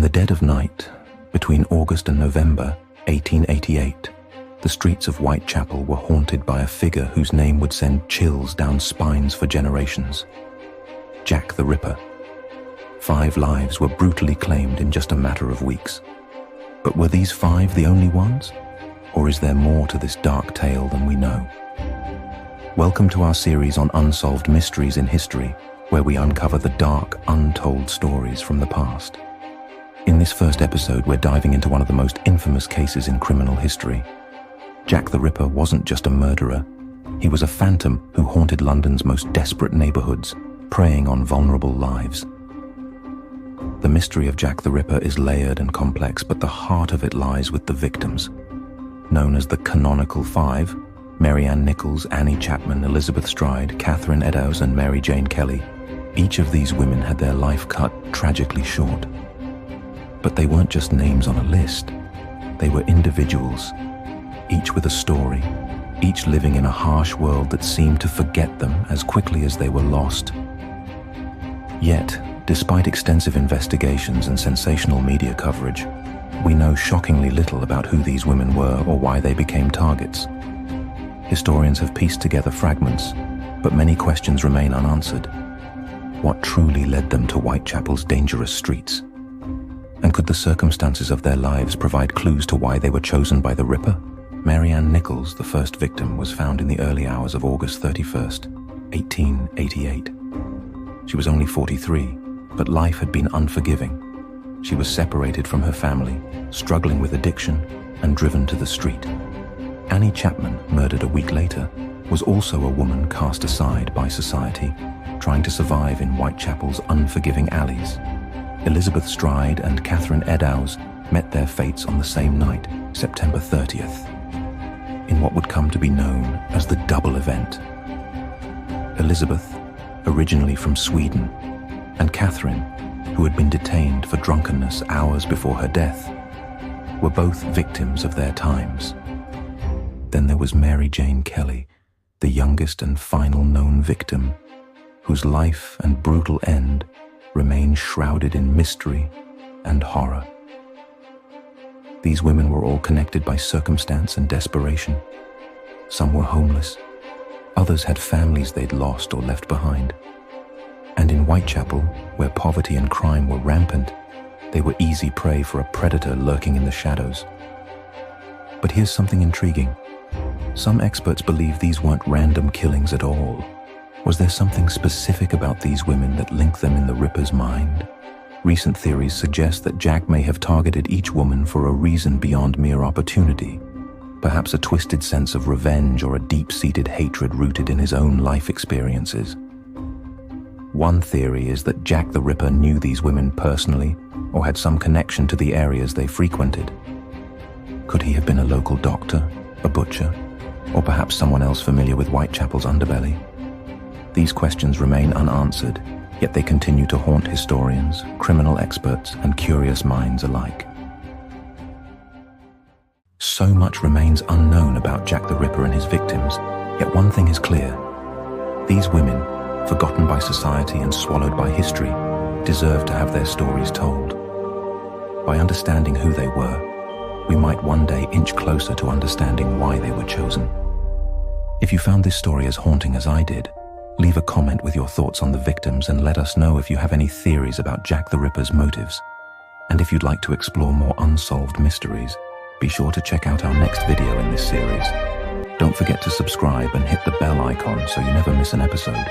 In the dead of night, between August and November 1888, the streets of Whitechapel were haunted by a figure whose name would send chills down spines for generations. Jack the Ripper. 5 lives were brutally claimed in just a matter of weeks. But were these 5 the only ones? Or is there more to this dark tale than we know? Welcome to our series on unsolved mysteries in history, where we uncover the dark, untold stories from the past. In this first episode, we're diving into one of the most infamous cases in criminal history. Jack the Ripper wasn't just a murderer. He was a phantom who haunted London's most desperate neighborhoods, preying on vulnerable lives. The mystery of Jack the Ripper is layered and complex, but the heart of it lies with the victims. Known as the Canonical Five, Mary Ann Nichols, Annie Chapman, Elizabeth Stride, Catherine Eddowes, and Mary Jane Kelly, each of these women had their life cut tragically short. But they weren't just names on a list. They were individuals, each with a story, each living in a harsh world that seemed to forget them as quickly as they were lost. Yet, despite extensive investigations and sensational media coverage, we know shockingly little about who these women were or why they became targets. Historians have pieced together fragments, but many questions remain unanswered. What truly led them to Whitechapel's dangerous streets? And could the circumstances of their lives provide clues to why they were chosen by the Ripper? Mary Ann Nichols, the first victim, was found in the early hours of August 31st, 1888. She was only 43, but life had been unforgiving. She was separated from her family, struggling with addiction, and driven to the street. Annie Chapman, murdered a week later, was also a woman cast aside by society, trying to survive in Whitechapel's unforgiving alleys. Elizabeth Stride and Catherine Eddowes met their fates on the same night, September 30th, in what would come to be known as the double event. Elizabeth, originally from Sweden, and Catherine, who had been detained for drunkenness hours before her death, were both victims of their times. Then there was Mary Jane Kelly, the youngest and final known victim, whose life and brutal end remain shrouded in mystery and horror. These women were all connected by circumstance and desperation. Some were homeless. Others had families they'd lost or left behind. And in Whitechapel, where poverty and crime were rampant, they were easy prey for a predator lurking in the shadows. But here's something intriguing. Some experts believe these weren't random killings at all. Was there something specific about these women that linked them in the Ripper's mind? Recent theories suggest that Jack may have targeted each woman for a reason beyond mere opportunity, perhaps a twisted sense of revenge or a deep-seated hatred rooted in his own life experiences. One theory is that Jack the Ripper knew these women personally or had some connection to the areas they frequented. Could he have been a local doctor, a butcher, or perhaps someone else familiar with Whitechapel's underbelly? These questions remain unanswered, yet they continue to haunt historians, criminal experts, and curious minds alike. So much remains unknown about Jack the Ripper and his victims, yet one thing is clear. These women, forgotten by society and swallowed by history, deserve to have their stories told. By understanding who they were, we might one day inch closer to understanding why they were chosen. If you found this story as haunting as I did, leave a comment with your thoughts on the victims and let us know if you have any theories about Jack the Ripper's motives. And if you'd like to explore more unsolved mysteries, be sure to check out our next video in this series. Don't forget to subscribe and hit the bell icon so you never miss an episode.